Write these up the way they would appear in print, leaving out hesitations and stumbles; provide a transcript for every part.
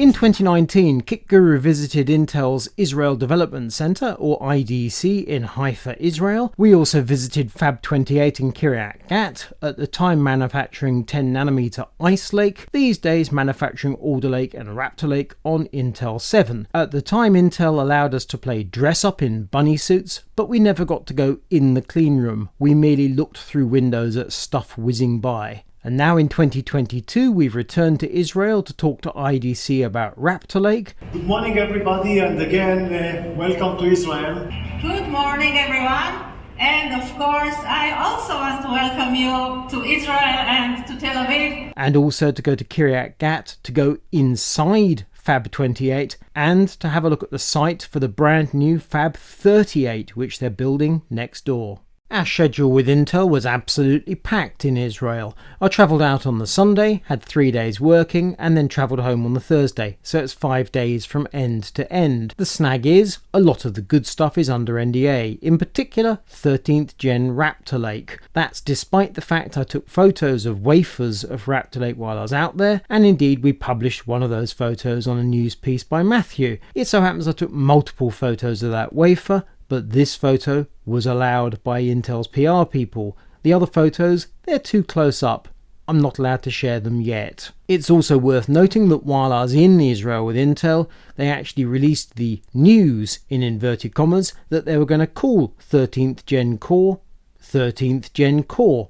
In 2019, Kitguru visited Intel's Israel Development Center, or IDC, in Haifa, Israel. We also visited Fab 28 in Kiryat Gat, at the time manufacturing 10nm Ice Lake, these days manufacturing Alder Lake and Raptor Lake on Intel 7. At the time, Intel allowed us to play dress up in bunny suits, but we never got to go in the clean room. We merely looked through windows at stuff whizzing by. And now in 2022, we've returned to Israel to talk to IDC about Raptor Lake. Good morning, everybody, and again, welcome to Israel. Good morning, everyone. And of course, I also want to welcome you to Israel and to Tel Aviv. And also to go to Kiryat Gat, to go inside Fab 28, and to have a look at the site for the brand new Fab 38, which they're building next door. Our schedule with Intel was absolutely packed in Israel. I travelled out on the Sunday, had 3 days working, and then travelled home on the Thursday, so it's 5 days from end to end. The snag is, a lot of the good stuff is under NDA, in particular 13th Gen Raptor Lake. That's despite the fact I took photos of wafers of Raptor Lake while I was out there, and indeed we published one of those photos on a news piece by Matthew. It so happens I took multiple photos of that wafer, but this photo was allowed by Intel's PR people. The other photos, they're too close up. I'm not allowed to share them yet. It's also worth noting that while I was in Israel with Intel, they actually released the news, in inverted commas, that they were going to call 13th Gen Core 13th Gen Core.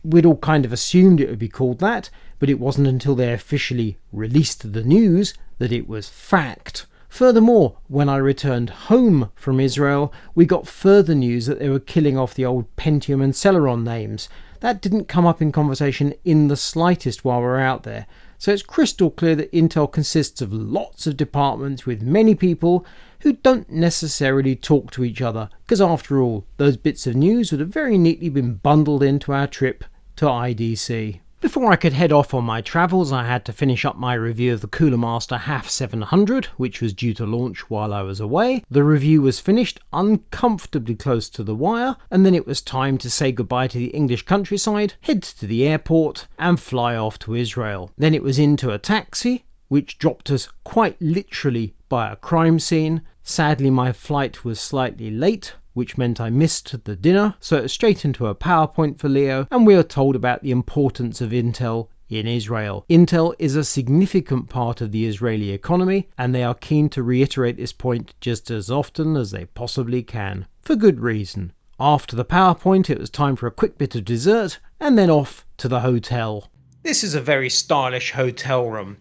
We'd all kind of assumed it would be called that, but it wasn't until they officially released the news that it was fact. Furthermore, when I returned home from Israel, we got further news that they were killing off the old Pentium and Celeron names. That didn't come up in conversation in the slightest while we were out there. So it's crystal clear that Intel consists of lots of departments with many people who don't necessarily talk to each other, because after all, those bits of news would have very neatly been bundled into our trip to IDC. Before I could head off on my travels, I had to finish up my review of the Cooler Master HAF 700, which was due to launch while I was away. The review was finished uncomfortably close to the wire, and then it was time to say goodbye to the English countryside, head to the airport, and fly off to Israel. Then it was into a taxi, which dropped us quite literally by a crime scene. Sadly, my flight was slightly late, which meant I missed the dinner, so it was straight into a PowerPoint for Leo, and we were told about the importance of Intel in Israel. Intel is a significant part of the Israeli economy, and they are keen to reiterate this point just as often as they possibly can, for good reason. After the PowerPoint, it was time for a quick bit of dessert, and then off to the hotel. This is a very stylish hotel room.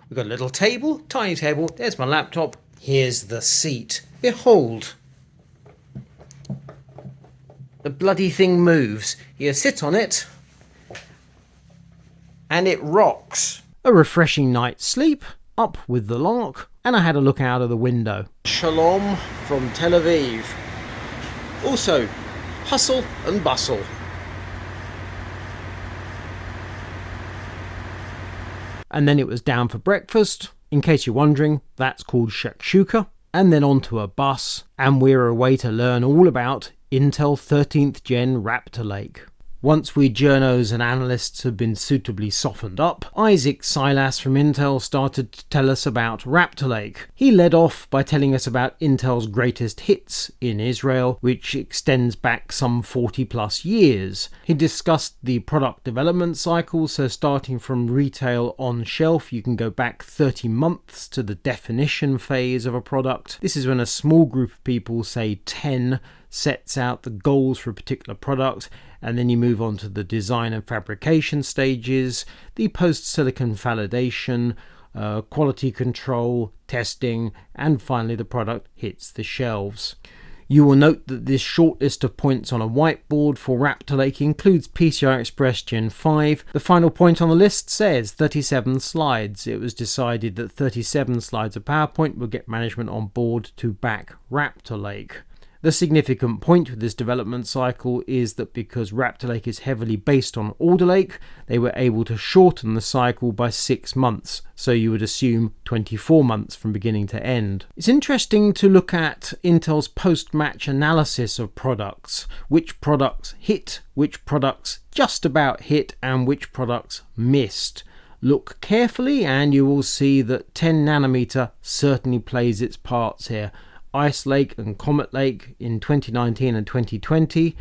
We've got a little table, tiny table, there's my laptop, here's the seat. Behold! The bloody thing moves. You sit on it, and it rocks. A refreshing night's sleep, up with the lark, and I had a look out of the window. Shalom from Tel Aviv. Also, hustle and bustle. And then it was down for breakfast. In case you're wondering, that's called shakshuka. And then onto a bus, and we're away to learn all about Intel 13th Gen Raptor Lake. Once we journos and analysts had been suitably softened up, Isaac Silas from Intel started to tell us about Raptor Lake. He led off by telling us about Intel's greatest hits in Israel, which extends back some 40 plus years. He discussed the product development cycle, so starting from retail on shelf, you can go back 30 months to the definition phase of a product. This is when a small group of people, say 10, sets out the goals for a particular product, and then you move on to the design and fabrication stages, the post-silicon validation, quality control, testing, and finally the product hits the shelves. You will note that this short list of points on a whiteboard for Raptor Lake includes PCI Express Gen 5. The final point on the list says 37 slides. It was decided that 37 slides of PowerPoint would get management on board to back Raptor Lake. The significant point with this development cycle is that because Raptor Lake is heavily based on Alder Lake, they were able to shorten the cycle by 6 months, so you would assume 24 months from beginning to end. It's interesting to look at Intel's post-match analysis of products, which products hit, which products just about hit, and which products missed. Look carefully and you will see that 10nm certainly plays its parts here. Ice Lake and Comet Lake in 2019 and 2020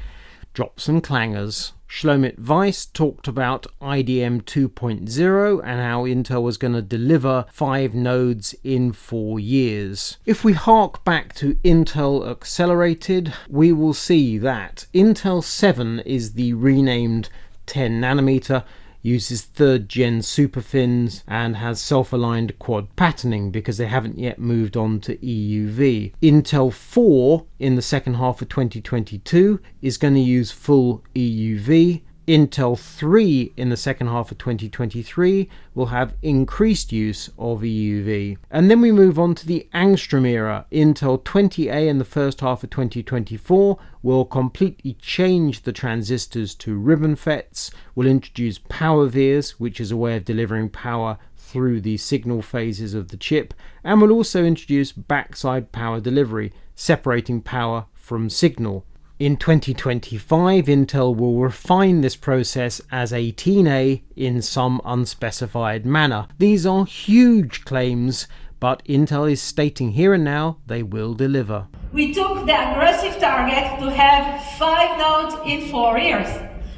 dropped some clangers. Shlomit Weiss talked about IDM 2.0 and how Intel was going to deliver 5 nodes in 4 years. If we hark back to Intel Accelerated, we will see that Intel 7 is the renamed 10nm, uses 3rd gen superfins and has self-aligned quad patterning because they haven't yet moved on to EUV. Intel 4 in the second half of 2022 is going to use full EUV. Intel 3 in the second half of 2023 will have increased use of EUV. And then we move on to the Angstrom era. Intel 20A in the first half of 2024 will completely change the transistors to ribbon FETs, will introduce power vias, which is a way of delivering power through the signal phases of the chip, and will also introduce backside power delivery, separating power from signal. In 2025, Intel will refine this process as 18A in some unspecified manner. These are huge claims, but Intel is stating here and now they will deliver. We took the aggressive target to have 5 nodes in 4 years,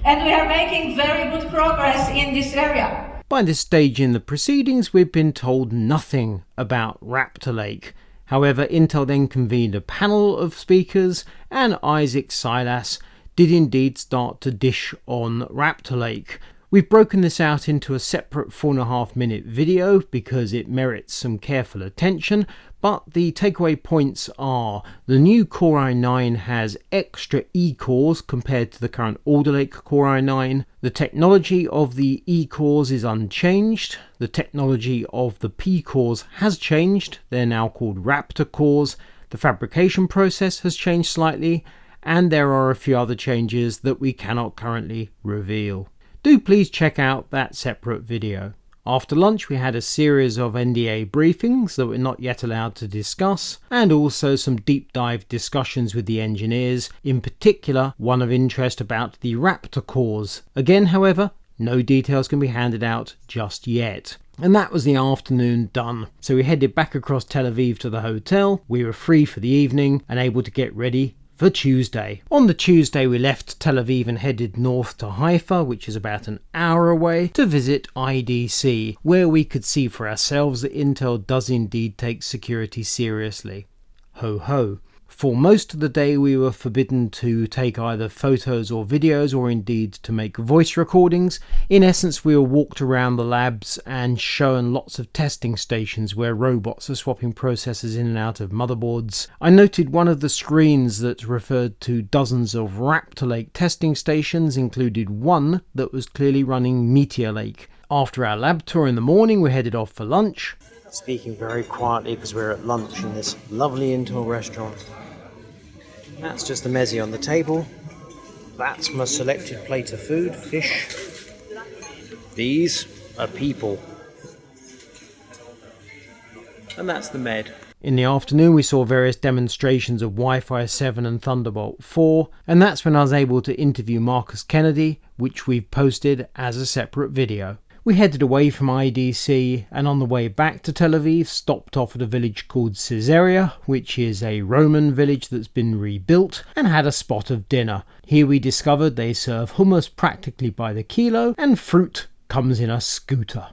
and we are making very good progress in this area. By this stage in the proceedings, we've been told nothing about Raptor Lake. However, Intel then convened a panel of speakers and Isaac Silas did indeed start to dish on Raptor Lake. We've broken this out into a separate 4.5-minute video because it merits some careful attention, but the takeaway points are: the new Core i9 has extra E-cores compared to the current Alder Lake Core i9. The technology of the E-cores is unchanged. The technology of the P-cores has changed. They're now called Raptor cores. The fabrication process has changed slightly, and there are a few other changes that we cannot currently reveal. Do please check out that separate video. After lunch we had a series of NDA briefings that we're not yet allowed to discuss, and also some deep dive discussions with the engineers, in particular one of interest about the Raptor cores. Again, however, no details can be handed out just yet. And that was the afternoon done. So we headed back across Tel Aviv to the hotel. We were free for the evening and able to get ready for Tuesday. On the Tuesday we left Tel Aviv and headed north to Haifa, which is about an hour away, to visit IDC, where we could see for ourselves that Intel does indeed take security seriously. Ho ho. For most of the day we were forbidden to take either photos or videos, or indeed to make voice recordings. In essence, we were walked around the labs and shown lots of testing stations where robots are swapping processors in and out of motherboards. I noted one of the screens that referred to dozens of Raptor Lake testing stations included one that was clearly running Meteor Lake. After our lab tour in the morning, we headed off for lunch. Speaking very quietly because we're at lunch in this lovely Intel restaurant. That's just the mezzi on the table. That's my selected plate of food, fish. These are people. And that's the med. In the afternoon we saw various demonstrations of Wi-Fi 7 and Thunderbolt 4, and that's when I was able to interview Marcus Kennedy, which we've posted as a separate video. We headed away from IDC, and on the way back to Tel Aviv stopped off at a village called Caesarea, which is a Roman village that's been rebuilt, and had a spot of dinner. Here we discovered they serve hummus practically by the kilo, and fruit comes in a scooter.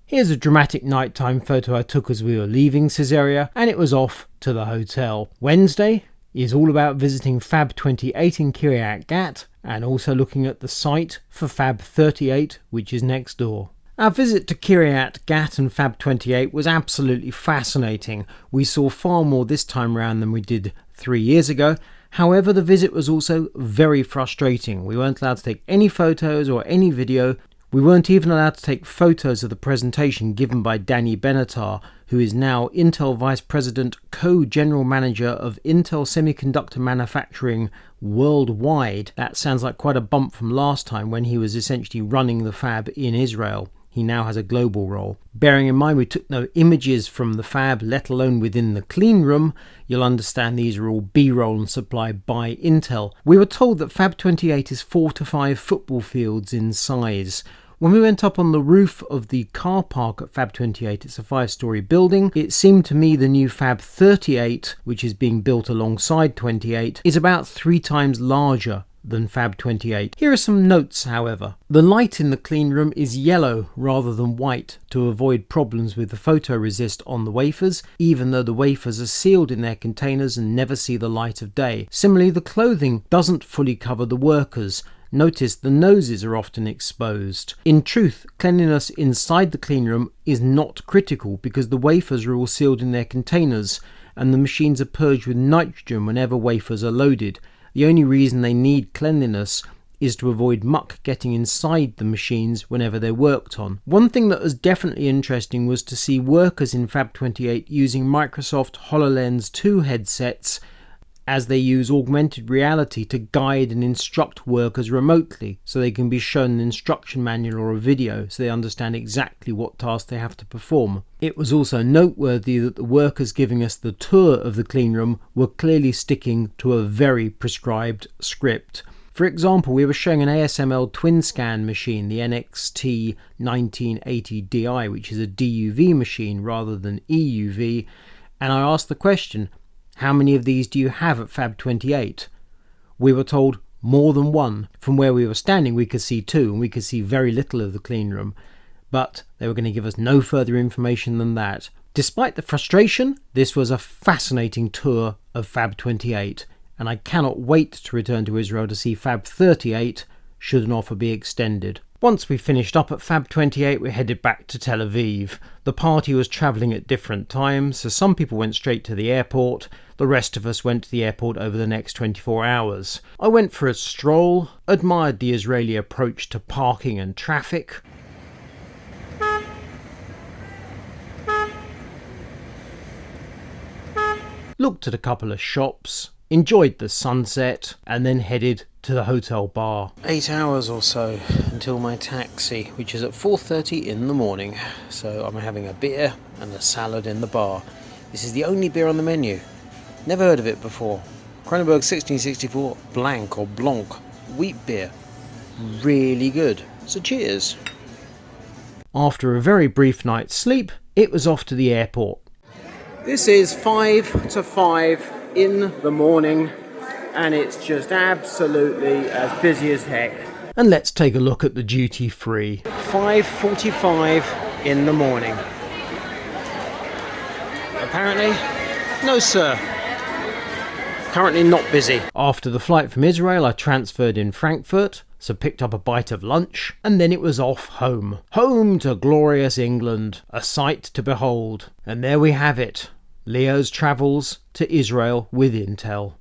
Here's a dramatic nighttime photo I took as we were leaving Caesarea, and it was off to the hotel. Wednesday is all about visiting Fab 28 in Kiryat Gat, and also looking at the site for Fab 38, which is next door. Our visit to Kiryat Gat and Fab 28 was absolutely fascinating. We saw far more this time round than we did 3 years ago. However, the visit was also very frustrating. We weren't allowed to take any photos or any video. We weren't even allowed to take photos of the presentation given by Danny Benatar, who is now Intel Vice President, Co-General Manager of Intel Semiconductor Manufacturing worldwide. That sounds like quite a bump from last time when he was essentially running the fab in Israel. He now has a global role. Bearing in mind we took no images from the fab, let alone within the clean room, you'll understand these are all B-roll and supplied by Intel. We were told that Fab 28 is 4 to 5 football fields in size. When we went up on the roof of the car park at Fab 28, it's a 5-story building, it seemed to me the new Fab 38, which is being built alongside 28, is about 3 times larger than Fab 28. Here are some notes, however. The light in the clean room is yellow rather than white to avoid problems with the photoresist on the wafers, even though the wafers are sealed in their containers and never see the light of day. Similarly, the clothing doesn't fully cover the workers. Notice the noses are often exposed. In truth, cleanliness inside the clean room is not critical because the wafers are all sealed in their containers and the machines are purged with nitrogen whenever wafers are loaded. The only reason they need cleanliness is to avoid muck getting inside the machines whenever they're worked on. One thing that was definitely interesting was to see workers in Fab 28 using Microsoft HoloLens 2 headsets as they use augmented reality to guide and instruct workers remotely, so they can be shown an instruction manual or a video so they understand exactly what task they have to perform. It was also noteworthy that the workers giving us the tour of the clean room were clearly sticking to a very prescribed script. For example, we were showing an ASML TwinScan machine, the NXT 1980Di, which is a DUV machine rather than EUV, and I asked the question, how many of these do you have at Fab 28? We were told more than 1. From where we were standing we could see 2 and we could see very little of the clean room, but they were going to give us no further information than that. Despite the frustration, this was a fascinating tour of Fab 28 and I cannot wait to return to Israel to see Fab 38 should an offer be extended. Once we finished up at Fab 28, we headed back to Tel Aviv. The party was travelling at different times, so some people went straight to the airport, the rest of us went to the airport over the next 24 hours. I went for a stroll, admired the Israeli approach to parking and traffic, looked at a couple of shops, enjoyed the sunset, and then headed to the hotel bar. 8 hours or so until my taxi, which is at 4:30 in the morning. So I'm having a beer and a salad in the bar. This is the only beer on the menu. Never heard of it before. Kronenbourg 1664 Blanc or Blanc wheat beer. Really good. So cheers. After a very brief night's sleep, it was off to the airport. This is 5 to 5 in the morning and it's just absolutely as busy as heck. And let's take a look at the duty free. 5:45 in the morning. Apparently, no sir. Currently not busy. After the flight from Israel, I transferred in Frankfurt, so picked up a bite of lunch, and then it was off home. Home to glorious England, a sight to behold. And there we have it, Leo's travels to Israel with Intel.